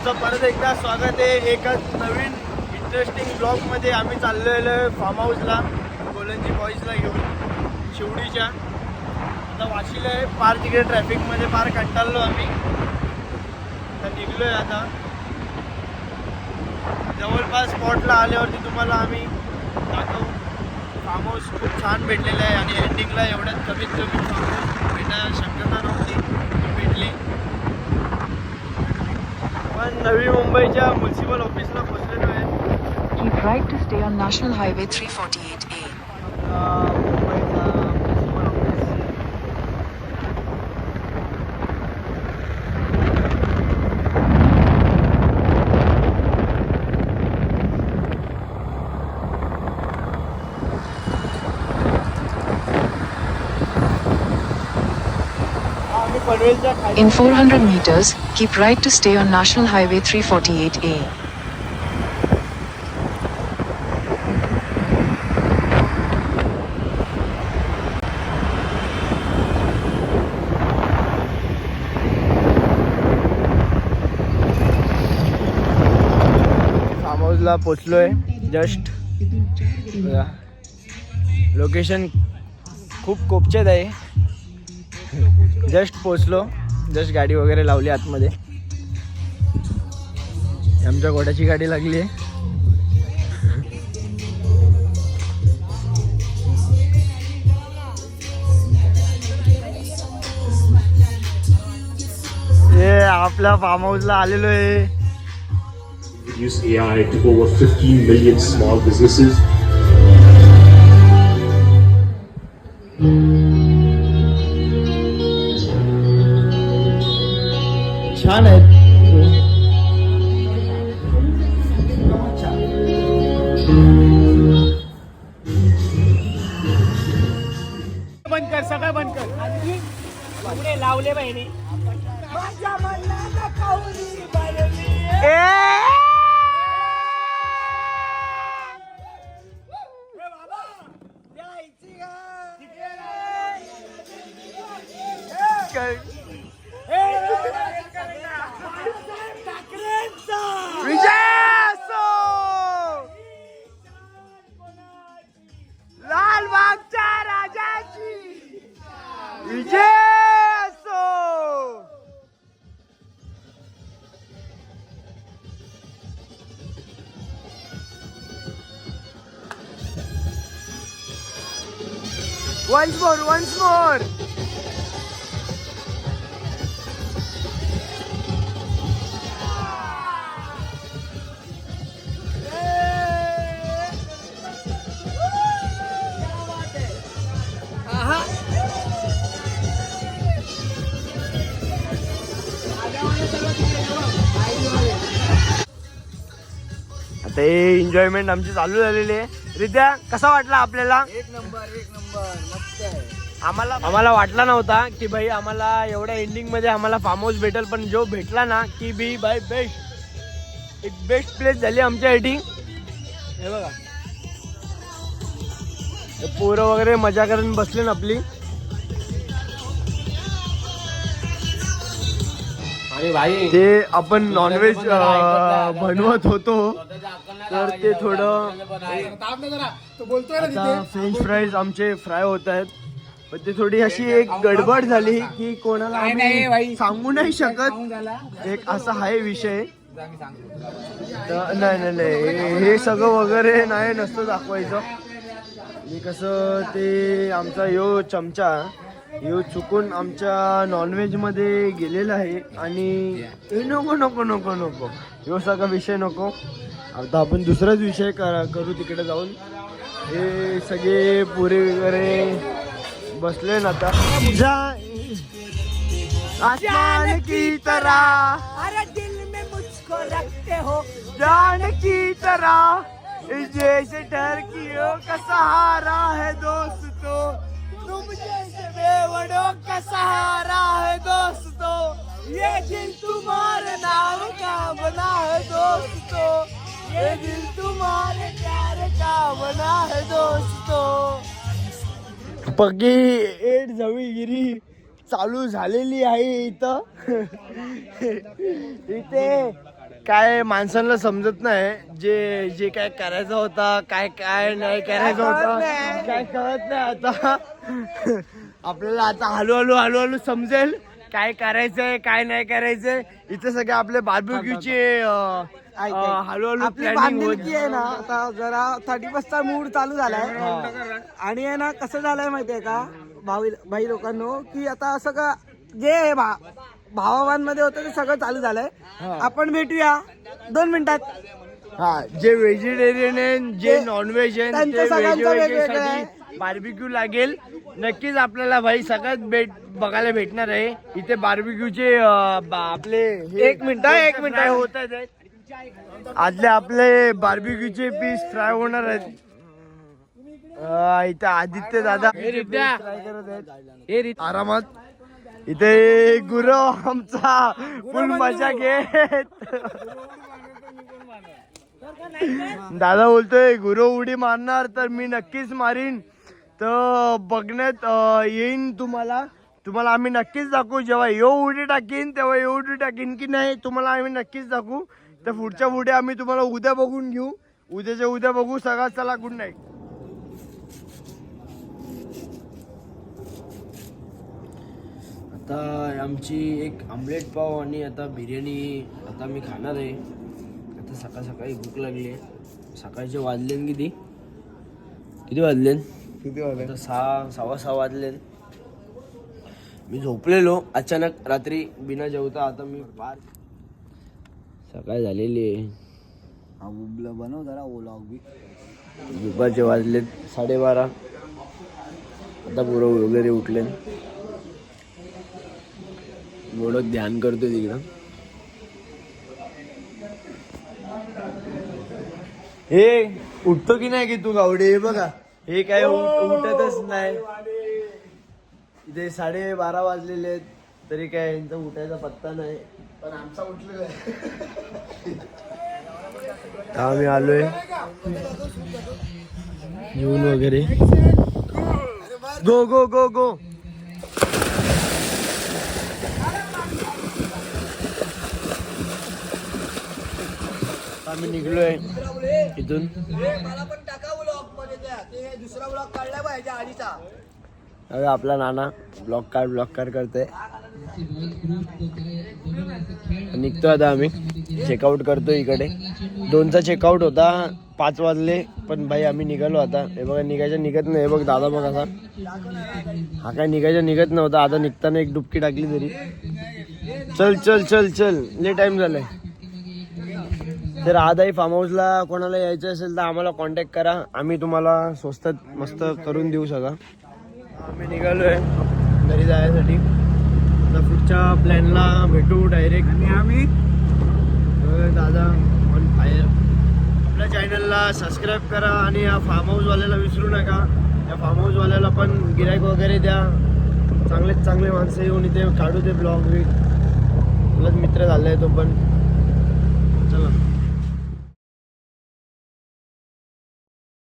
तुमचं परत एकदा स्वागत आहे एका नवीन इंटरेस्टिंग ब्लॉगमध्ये. आम्ही चाललेलो आहे फार्म हाऊसला, गोलंजी बॉईजला घेऊन शिवडीच्या. आता वाशीला आहे, फार तिकडे ट्रॅफिकमध्ये फार कंटाळलो आम्ही. आता निघलो आहे. आता जवळपास स्पॉटला आल्यावरती तुम्हाला आम्ही दाखवू. फार्म हाऊस खूप छान भेटलेलं आहे आणि एंडिंगला एवढ्यात कमीत कमी फार्म हाऊस भेटायला शक्यता नव्हती, भेटली. पण नवी मुंबईच्या म्युन्सिपल ऑफिसला पोहोचलेलो आहे. Keep right to stay on National Highway 348A. मुंबईचा म्युन्सिपल ऑफिस. आम्ही पनवेलच्या खाली. In 400 meters, keep right to stay on National Highway 348A. Farm हाऊसला पोचलोय जस्ट. लोकेशन खूप कोपचेत आहे. जस्ट पोचलो, जस्ट गाडी वगैरे लावली आतमध्ये. आमच्या घोड्याची गाडी लागली आहे. हे आपल्या फार्म हाऊसला आलेलो आहे. Use AI to over 15 million small businesses. छान आहेत. बंद कर, सगळं बंद कर. पुढे लावले बहिणी. लालबागच्या राजाची विजय असो. once more. आता हे एन्जॉयमेंट आमची चालू झालेली आहे. रित्या कसा वाटला आपल्याला? एक नंबर मस्त आहे. आम्हाला वाटला नव्हता की भाई आम्हाला एवढ्या एंडिंग मध्ये आम्हाला फार्म हाऊस भेटेल, पण जो भेटला ना की बी बाय बेस्ट, एक बेस्ट प्लेस झाली आमच्यासाठी. हे बघा, पोरं वगैरे मजा करून बसले ना आपली. अरे भाई, ते आपण नॉनव्हेज बनवत होतो, तर ते थोडं आता फ्रेंच फ्राईज आमचे फ्राय होत आहेत. पण ते थोडी अशी एक गडबड झाली की कोणाला आम्ही सांगू नाही शकत. एक असा आहे विषय. नाही, हे सगळं वगैरे नाही नसतं दाखवायचं. आणि कसं ते आमचा यो चमचा यो चुकून आमच्या नॉनव्हेजमध्ये गेलेला आहे. आणि नको नको नको नको यो सगळा विषय नको. आता आपण दुसराच विषय करू तिकडे जाऊन. हे सगळे पुरे वगैरे बसले ना आता. आसमान की तरह, अरे दिल में मुझको रखते हो जान की तरह, जैसे डर की का सहारा है दोस्तों, तुम जैसे बेवड़ों का सहारा है दोस्तों, ये दिल तुम्हारे नाम का बना है दोस्तों, ये दिल तुम्हारे प्यार का बना है दोस्तों. पगी एट जवीगिरी चालू झालेली आहे इथं. इथे काय माणसांना समजत नाही जे जे काय करायचं होता काय काय नाही करायचं होतं काय कळत नाही आता. आपल्याला आता हळूहळू समजेल काय करायचंय काय नाही करायचंय. इथे सगळे आपले बार्बेक्यूचे हळूहळू आपली प्लॅनिंग बांधिलकी आहे ना आता जरा 31st मूड चालू झालाय. आणि आहे ना कसं झालंय माहितीये का भाई लोकांनो की आता सगळं जे भावाभावांमध्ये होतं ते सगळं चालू झालंय. आपण भेटूया 2 मिनिटात. हा जे व्हेजिटेरियन आहे जे नॉनव्हेज आहे त्यांचं ते सगळ्यांचं व्हेज वेगवेगळं आहे. साठी बार्बिक्यू लागेल. नक्कीच आपल्याला भाई सगळ्यात बघायला भेटणार आहे इथे बार्बिक्यूचे आपले 1 मिनिट फ्राय होत आहेत. आदले आपले बार्बिक्यूचे पीस फ्राय होणार आहेत. इथे आदित्य दादा फ्राय करत आहेत आरामात. इथे गुरव आमचा फुल मजा घेत. दादा बोलतोय गुरव उडी मारणार तर मी नक्कीच मारीन. तर बघण्यात येईन तुम्हाला आम्ही नक्कीच दाखवू. जेव्हा उडी टाकीन तेव्हा उडी टाकीन की नाही तुम्हाला आम्ही नक्कीच दाखवू. तर पुढच्या पुढे आम्ही तुम्हाला उद्या बघून घेऊ. उद्याच्या उद्या बघू. सगळा चला गुड नाईट. आता आमची एक आमलेट पाव आणि आता बिर्याणी आता मी खाणार आहे. आता सकाळी भूक लागली आहे. सकाळचे वाजलेन किती वाजलेन आता 6:15 वाजलेन. मी झोपलेलो अचानक रात्री बिना जेवता. आता मी सकाळ झालेली आहे. बनव जरा ओला दुपारचे वाजलेत 12:30. आता पोरं वगैरे उठले. मोडक ध्यान करतोय तिकडं. हे उठतो की नाही की तू गावडे. हे बघा हे काय उठतच नाही. इथे 12:30 वाजलेले आहेत तरी काय यांचा उठायचा पत्ता नाही. पण आमचा उठलेला आहे. आम्ही आलोय जेवून वगैरे. गो गो गो गो. आम्ही निघलोय इथून. मला पण टाका ब्लॉग मध्ये ते दुसरा ब्लॉग काढला पाहिजे आधीचा. अरे आपला नाना ब्लॉक कार करतोय. निघतो आता आम्ही. चेकआउट करतोय इकडे. 2चा चेकआउट होता 5 वाजले पण भाई आम्ही निघालो आता. हे बघा निघत नाही. हे बघ दादा बघ असा हा काय निघत नव्हता. आता निघताना एक डुबकी टाकली तरी. चल लय टाइम झालाय. तर आदाई फार्म हाऊसला कोणाला यायचं असेल तर आम्हाला कॉन्टॅक्ट करा. आम्ही तुम्हाला स्वस्तात मस्त करून देऊ सगळं. आम्ही निघालोय घरी जायसाठी. आता पुढच्या प्लॅनला भेटू डायरेक्ट. आणि आम्ही दादा ऑन फायर. आपल्या चॅनलला सबस्क्राईब करा आणि या फार्म हाऊसवाल्याला विसरू नका. या फार्म हाऊसवाल्याला पण गिराईक वगैरे द्या. चांगले माणसं येऊन इथे काढू दे ब्लॉग. तुलाच मित्र झालाय तो पण. चला.